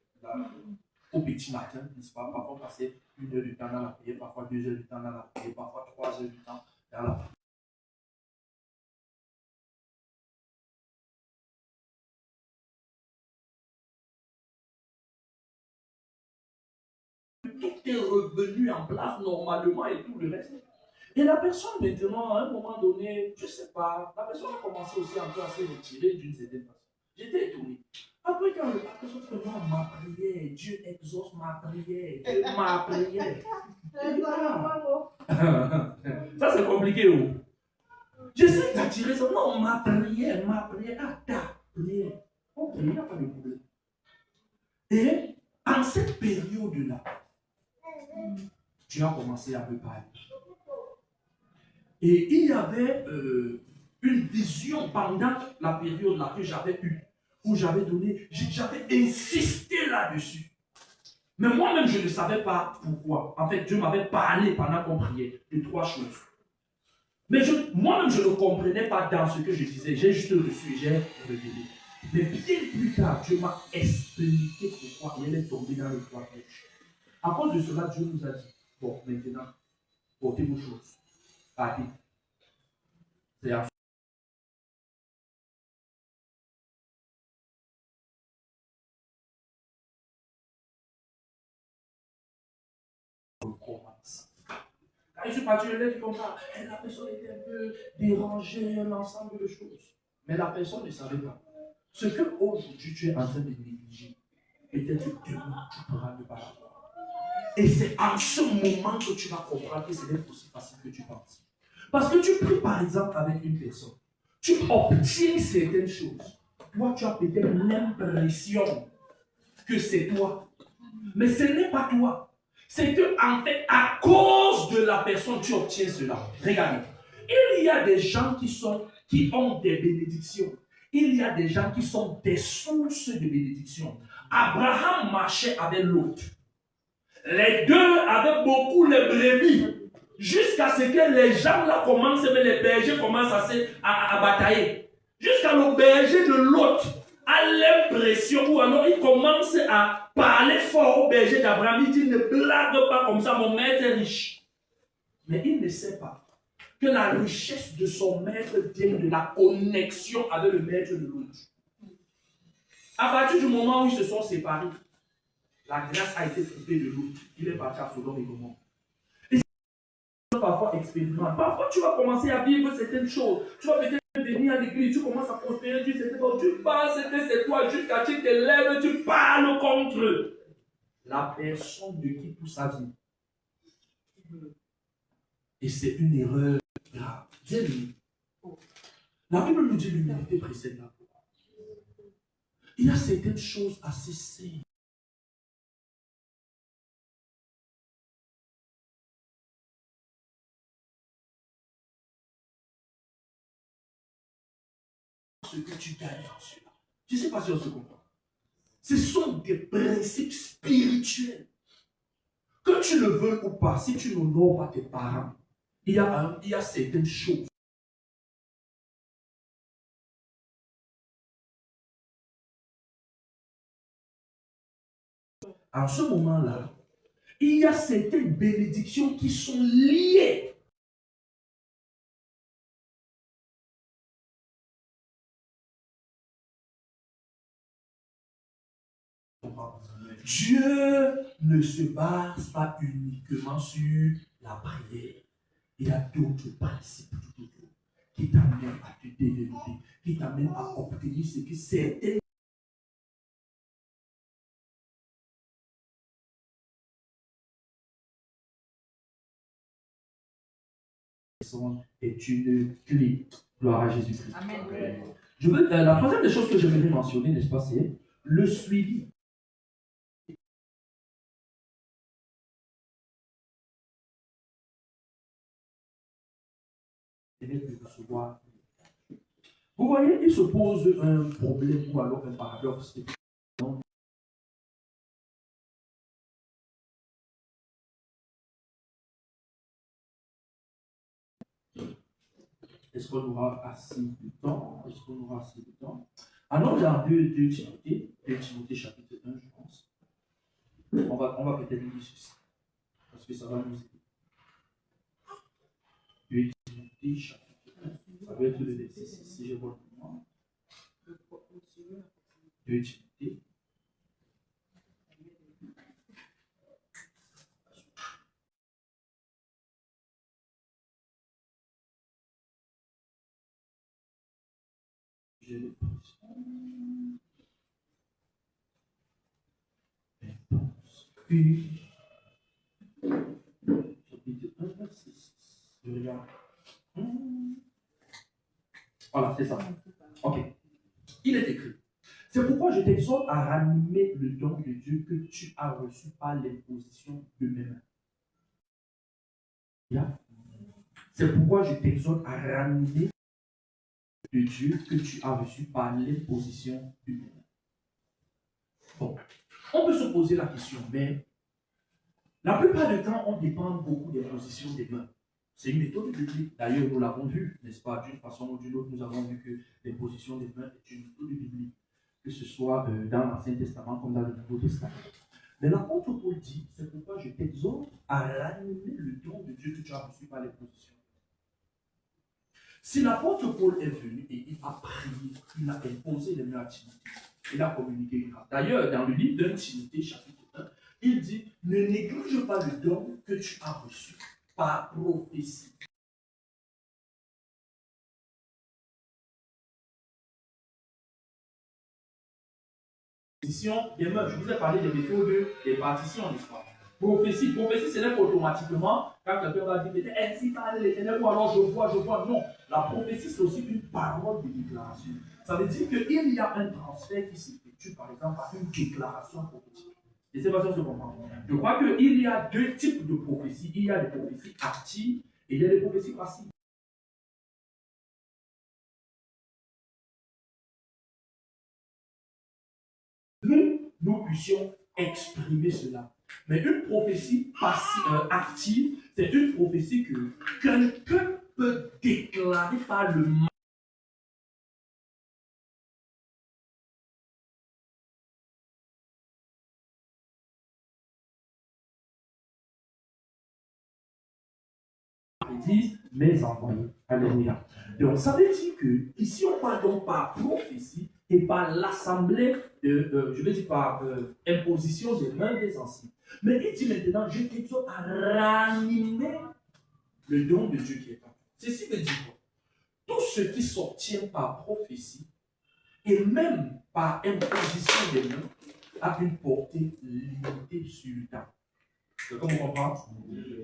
au petit matin, n'est-ce pas? Parfois, on passait 1 heure de temps dans la prière, parfois 2 heures de temps dans la prière, parfois 3 heures de temps dans la prière. Tout est revenu en place normalement et tout le reste. Et la personne maintenant, à un moment donné, je ne sais pas, la personne a commencé aussi un peu à se retirer d'une certaine façon. J'étais étonné. Après, quand la personne dit non, ma prière, Dieu exauce ma prière, Dieu ma prière. Ça, c'est compliqué. Oh. J'essaie d'attirer ça. Non, ma prière, ta prière. Ok, il n'y a pas de problème. Et en cette période-là, tu as commencé à me parler. Et il y avait une vision pendant la période-là que j'avais eue, où j'avais insisté là-dessus. Mais moi-même, je ne savais pas pourquoi. En fait, Dieu m'avait parlé pendant qu'on priait de 3 choses. Mais moi-même, je ne comprenais pas dans ce que je disais. J'ai juste reçu et j'ai révélé. Mais bien plus tard, Dieu m'a expliqué pourquoi et elle est tombée dans les 3 pièges. À cause de cela, Dieu nous a dit, bon, maintenant, portez vos choses. Partez. C'est à commence. Quand je suis parti, je l'ai dit comme ça. Et la personne était un peu dérangée, un ensemble de choses. Mais la personne ne savait pas. Ce que aujourd'hui tu es en train de négliger, peut-être que demain tu pourras ne pas l'avoir. Et c'est en ce moment que tu vas comprendre que ce n'est pas aussi facile que tu penses. Parce que tu pries par exemple avec une personne, tu obtiens certaines choses. Toi, tu as peut-être l'impression que c'est toi. Mais ce n'est pas toi. C'est que, en fait, à cause de la personne, tu obtiens cela. Regardez. Il y a des gens qui ont des bénédictions. Il y a des gens qui sont des sources de bénédictions. Abraham marchait avec l'autre. Les deux avaient beaucoup les brebis. Jusqu'à ce que les gens là commencent, mais les bergers commencent à batailler. Jusqu'à le berger de l'autre a l'impression, ou alors il commence à parler fort au berger d'Abraham. Il dit, ne blague pas comme ça, mon maître est riche. Mais il ne sait pas que la richesse de son maître vient de la connexion avec le maître de l'autre. À partir du moment où ils se sont séparés, la grâce a été coupée de l'autre. Il est parti à Sodome et Gomorrhe. Et c'est parfois expérimental. Parfois, tu vas commencer à vivre certaines choses. Tu vas peut-être venir à l'église, tu commences à prospérer, tu penses que c'est toi, jusqu'à ce que tu te lèves, tu parles contre la personne de qui tout ça vient. Et c'est une erreur grave. Bien aimé. La Bible nous dit l'humilité précède la foi. Il y a certaines choses assez simples ce que tu gagnes en cela. Je ne sais pas si on se comprend. Ce sont des principes spirituels. Que tu le veux ou pas, si tu n'honores pas tes parents, il y a certaines choses. En ce moment-là, il y a certaines bénédictions qui sont liées. Dieu ne se base pas uniquement sur la prière. Il y a d'autres principes tout autour qui t'amènent à te développer, qui t'amènent à obtenir ce que certaines est une clé. Gloire à Jésus-Christ. Amen. La troisième des choses que j'aimerais mentionner, n'est-ce pas, c'est le suivi. De recevoir. Vous voyez, il se pose un problème ou alors un paradoxe. Est-ce qu'on aura assez de temps? Est-ce qu'on aura assez de temps? Alors, dans 2 Timothée chapitre 1, je pense. On va peut-être lire ceci. Parce que ça va nous aider. 2 Timothée chapitre 1. Ça va être le verset 6, si je vois le moment. 2 Timothée. J'ai les positions. Puis, chapitre 1, verset 6. Je regarde. Voilà, c'est ça. Ok. Il est écrit. C'est pourquoi je t'exhorte à ranimer le don de Dieu que tu as reçu par l'imposition de mes mains. Yeah. C'est pourquoi je t'exhorte à ranimer de Dieu que tu as reçu par l'imposition de mes mains. Bon, on peut se poser la question, mais la plupart du temps, on dépend beaucoup des positions des mains. C'est une méthode biblique. D'ailleurs, nous l'avons vu, n'est-ce pas? D'une façon ou d'une autre, nous avons vu que l'imposition des mains est une méthode biblique, que ce soit dans l'Ancien Testament comme dans le Nouveau Testament. Mais l'apôtre Paul dit, c'est pourquoi je t'exhorte à ranimer le don de Dieu que tu as reçu par l'imposition. Si l'apôtre Paul est venu et il a prié, il a imposé les mains à Timothée, il a communiqué une grâce. D'ailleurs, dans le livre de Timothée, chapitre 1, il dit, ne néglige pas le don que tu as reçu par prophétie. Des mains, je vous ai parlé des méthodes des partitions, n'est-ce pas? Prophétie, ce n'est pas automatiquement quand quelqu'un va dire ainsi parle l'Éternel, ou alors je vois. Non, la prophétie c'est aussi une parole de déclaration. Ça veut dire qu'il y a un transfert qui s'effectue par exemple par une déclaration prophétique. Et c'est pas ça se comprend. Je crois qu'il y a deux types de prophéties. Il y a des prophéties actives et il y a des prophéties passives. Nous puissions exprimer cela. Mais une prophétie active, c'est une prophétie que quelqu'un peut déclarer par le mal. Mais envoyés. Alléluia. Donc ça veut dire que ici on parle donc par prophétie et par l'assemblée, je veux dire par imposition des mains des anciens. Mais il dit maintenant, je t'exhorte à ranimer le don de Dieu qui est en toi. Ceci veut dire quoi? Tout ce qui s'obtient par prophétie et même par imposition des mains a une portée limitée sur le temps. Comme on comprend,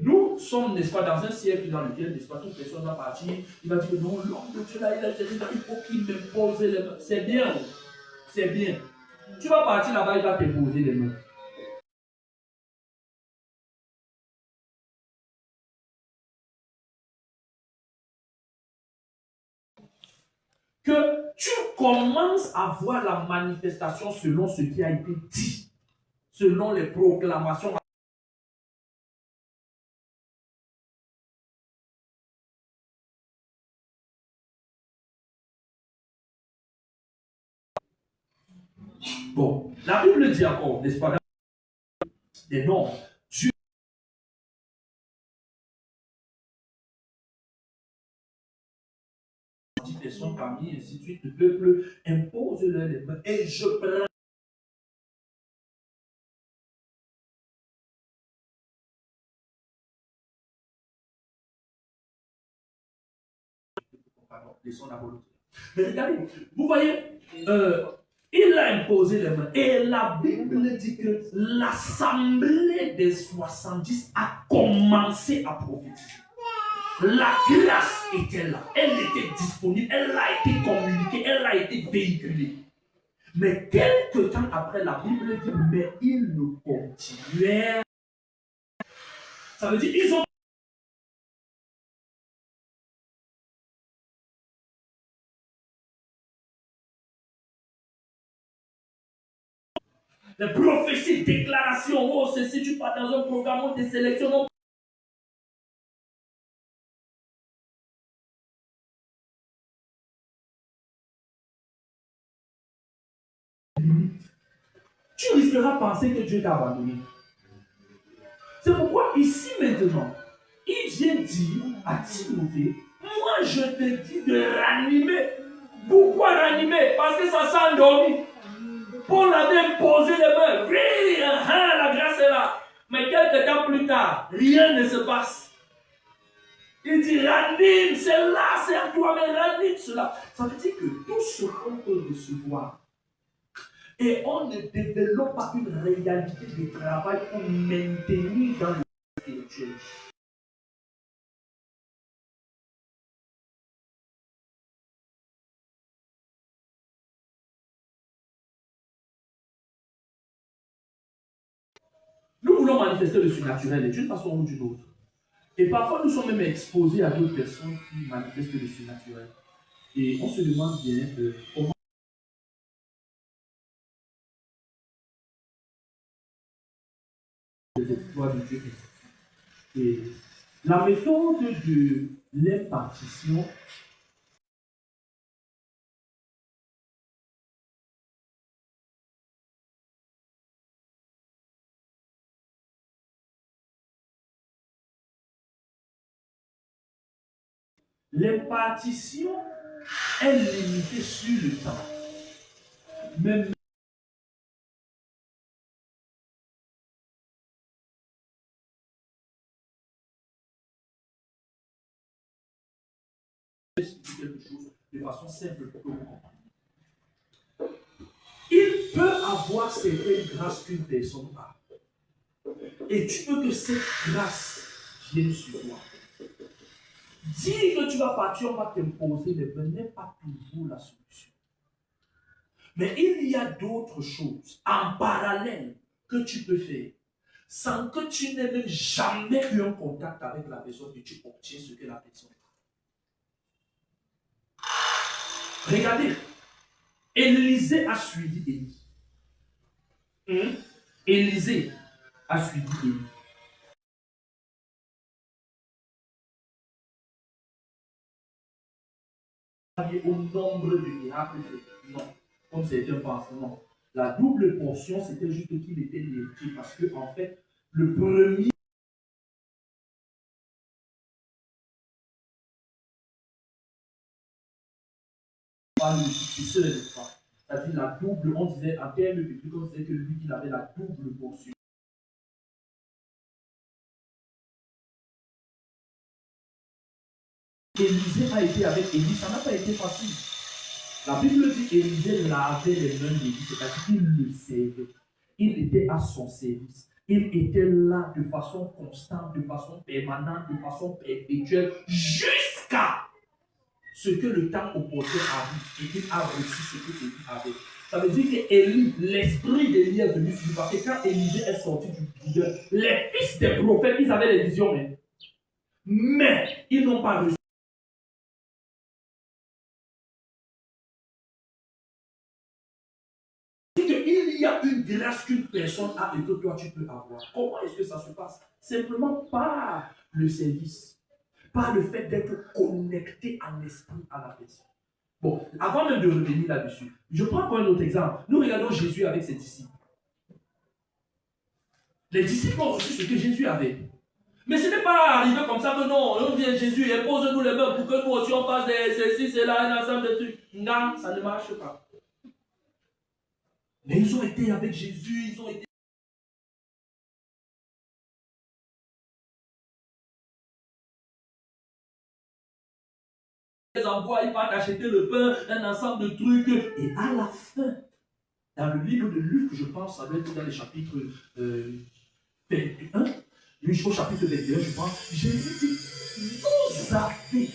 nous sommes, n'est-ce pas, dans un siècle dans lequel, n'est-ce pas, toute personne va partir, il va dire non, l'homme de Dieu là, il faut qu'il m'impose les mains. C'est bien, c'est bien. Tu vas partir là-bas, il va t'imposer les mains. Que tu commences à voir la manifestation selon ce qui a été dit, selon les proclamations. Bon, la Bible dit encore, n'est-ce pas, des noms. Dieu dit personnes parmi, ainsi de suite, le peuple impose leur les mains et je prends. Pardon, laissons la volonté. Mais regardez, vous voyez, il a imposé les mains. Et la Bible dit que l'assemblée des 70 a commencé à prophétiser. La grâce était là. Elle était disponible. Elle a été communiquée. Elle a été véhiculée. Mais quelques temps après, la Bible dit, mais ils ne continuèrent. Ça veut dire, ils ont les prophéties, déclarations, oh, si tu pars dans un programme de sélection, tu risqueras de penser que Dieu t'a abandonné. C'est pourquoi ici maintenant, il vient dire à Timothée, moi je te dis de ranimer. Pourquoi ranimer? Parce que ça s'est endormi. Paul avait imposé les mains. Oui, la grâce est là. Mais quelques temps plus tard, rien ne se passe. Il dit ranime, c'est là, c'est à toi, mais ranime cela. Ça veut dire que tout ce qu'on peut recevoir, et on ne développe pas une réalité de travail pour maintenir dans le spirituel. Nous voulons manifester le surnaturel d'une façon ou d'une autre. Et parfois, nous sommes même exposés à d'autres personnes qui manifestent le surnaturel. Et on se demande bien comment les exploits de Dieu. Et la méthode de l'impartition l'impartition est limitée sur le temps. Même quelque chose de façon simple pour que vous compreniez. Il peut avoir certaines grâces qu'une personne a. Et tu veux que cette grâce vienne sur toi. Dire que tu vas partir, on va t'imposer les mains n'est pas toujours la solution. Mais il y a d'autres choses en parallèle que tu peux faire sans que tu n'aies même jamais eu un contact avec la personne et tu obtiens ce que la personne a. Regardez, Élisée a suivi Élie. Élisée a suivi Élie. Au nombre de miracles, non. Comme certains pensent, non. La double portion, c'était juste qu'il était l'héritier parce que, en fait, le premier. Pas le successeur, n'est-ce pas? C'est-à-dire la double, on disait, en termes bibliques, on disait que lui, il avait la double portion. Élisée a été avec Élie, ça n'a pas été facile. La Bible dit qu'Élisée lavait les mains d'Élie, c'est-à-dire qu'il le servait. Il était à son service. Il était là de façon constante, de façon permanente, de façon perpétuelle, jusqu'à ce que le temps opportun arrive et qu'il a reçu ce que Élie avait. Ça veut dire que Élie, l'esprit d'Élie est venu sur lui. Parce que quand Élisée est sorti du vigueur, les fils des prophètes, ils avaient les visions, mais ils n'ont pas reçu. grâce qu'une personne a et que toi tu peux avoir. Comment est-ce que ça se passe? Simplement par le service, par le fait d'être connecté en esprit à la personne. Bon, avant même de revenir là-dessus, je prends encore un autre exemple. Nous regardons Jésus avec ses disciples. Les disciples ont reçu ce que Jésus avait. Mais ce n'est pas arrivé comme ça que non, on vient Jésus, impose-nous les mains pour que nous aussi on fasse ceci, cela, un ensemble de trucs. Non, ça ne marche pas. Mais ils ont été avec Jésus, ils ont été. Ils envoient, ils partent acheter le pain, un ensemble de trucs. Et à la fin, dans le livre de Luc, je pense, ça doit être dans les chapitres 21, Luc au chapitre 21, je pense, Jésus dit, vous avez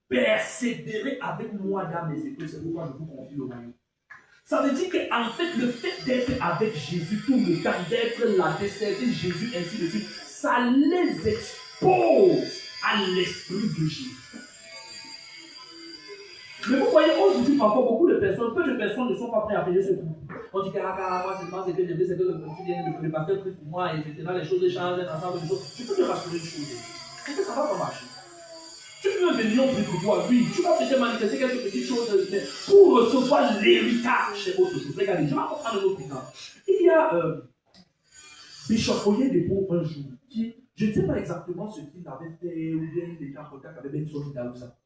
persévéré avec moi dans mes épreuves, c'est pourquoi je vous confie le royaume. Ça veut dire qu'en fait, le fait d'être avec Jésus tout le temps, d'être là, de servir Jésus, ainsi de suite, ça les expose à l'esprit de Jésus. Mais vous voyez, aujourd'hui, parfois, beaucoup de personnes, peu de personnes ne sont pas prêtes à payer ce coup. On dit que moi, c'est ce que j'aimais, c'est que le pasteur prie pour moi, et maintenant les choses changent, un ensemble de choses. Je peux te rassurer une chose, c'est que ça va pas marcher. Tu peux venir on prie pour toi, oui, tu vas peut-être manifester quelques petites choses, mais pour recevoir l'héritage, c'est autre chose. Regardez, je vais prendre un autre exemple. Il y a Bishop Oyedepo un jour, qui, je ne sais pas exactement ce qu'il avait fait, ou bien il était en contact avec Benson Idaouza.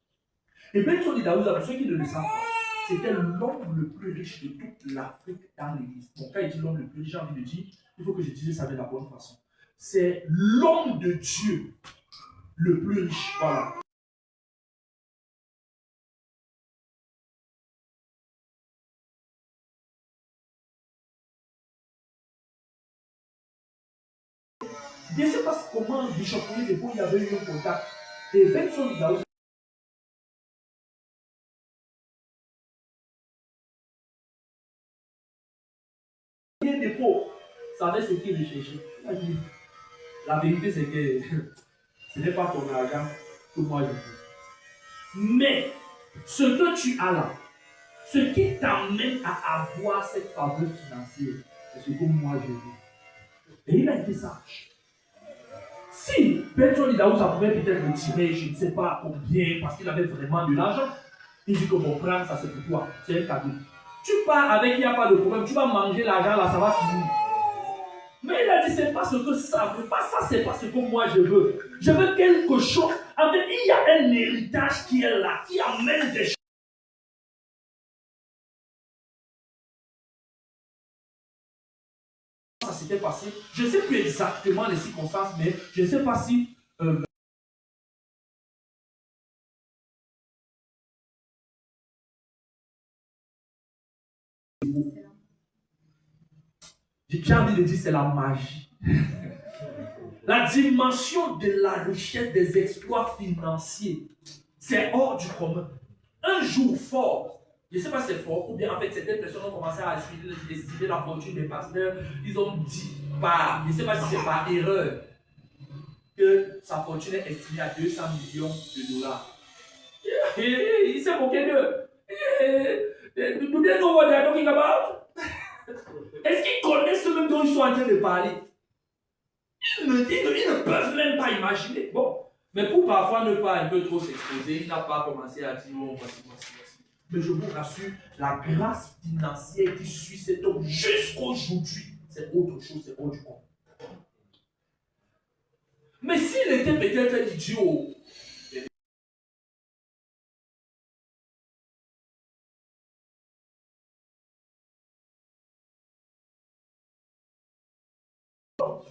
Et Benson Idaouza, pour ceux qui ne le savent pas, c'était l'homme le plus riche de toute l'Afrique dans l'église. Bon, quand il dit l'homme le plus riche, j'ai envie de dire, il faut que je dise ça de la bonne façon. C'est l'homme de Dieu le plus riche. Voilà. Je ne sais pas comment Bishop Oyedepo il avait eu un contact. Et Benson Idaouza, Oyedepo savait ce qu'il recherchait. La vérité, c'est que ce n'est pas ton argent que moi je veux. Mais ce que tu as là, ce qui t'amène à avoir cette faveur financière, c'est ce que moi je veux. Et il a été sage. Si Benson Idaouza pouvait peut-être retirer, je ne sais pas combien, parce qu'il avait vraiment de l'argent, il dit que mon prendre ça c'est pour toi, c'est un cadeau. Tu pars avec, il n'y a pas de problème, tu vas manger l'argent là, ça va finir. Mais il a dit, c'est pas ce que ça veut, pas ça, c'est pas ce que moi je veux. Je veux quelque chose. En fait, il y a un héritage qui est là, qui amène des choses. Ça s'était passé. Je ne sais plus exactement les circonstances, mais je ne sais pas si. J'ai envie de dire, c'est la magie. La dimension de la richesse des exploits financiers, c'est hors du commun. Un jour fort, je ne sais pas si c'est fort, ou bien en fait certaines personnes ont commencé à estimer la fortune des pasteurs. Ils ont dit, je ne sais pas si c'est par erreur, que sa fortune est estimée à 200 millions de dollars. Et il s'est moqué d'eux. Do they know what they are talking about? Est-ce qu'ils connaissent ce même dont ils sont en train de parler? Ils ne peuvent même pas imaginer. Bon, mais pour parfois ne pas un peu trop s'exposer, il n'a pas commencé à dire oh, voici. Mais je vous rassure, la grâce financière qui suit cet homme jusqu'aujourd'hui, c'est autre chose, c'est hors du commun. Mais s'il était peut-être idiot,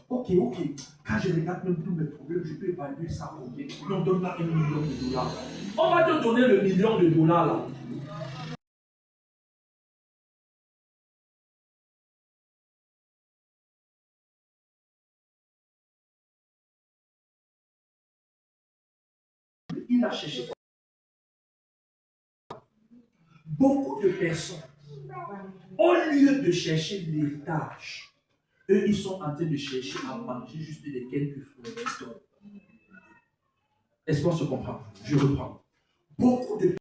ok, quand je regarde même tous mes problèmes, je peux évaluer ça combien. On donne là $1 million. On va te donner le $1 million là. Il a cherché. Beaucoup de personnes, au lieu de chercher l'héritage, eux, ils sont en train de chercher à manger juste des quelques fruits. Est-ce qu'on se comprend? Je reprends. Beaucoup de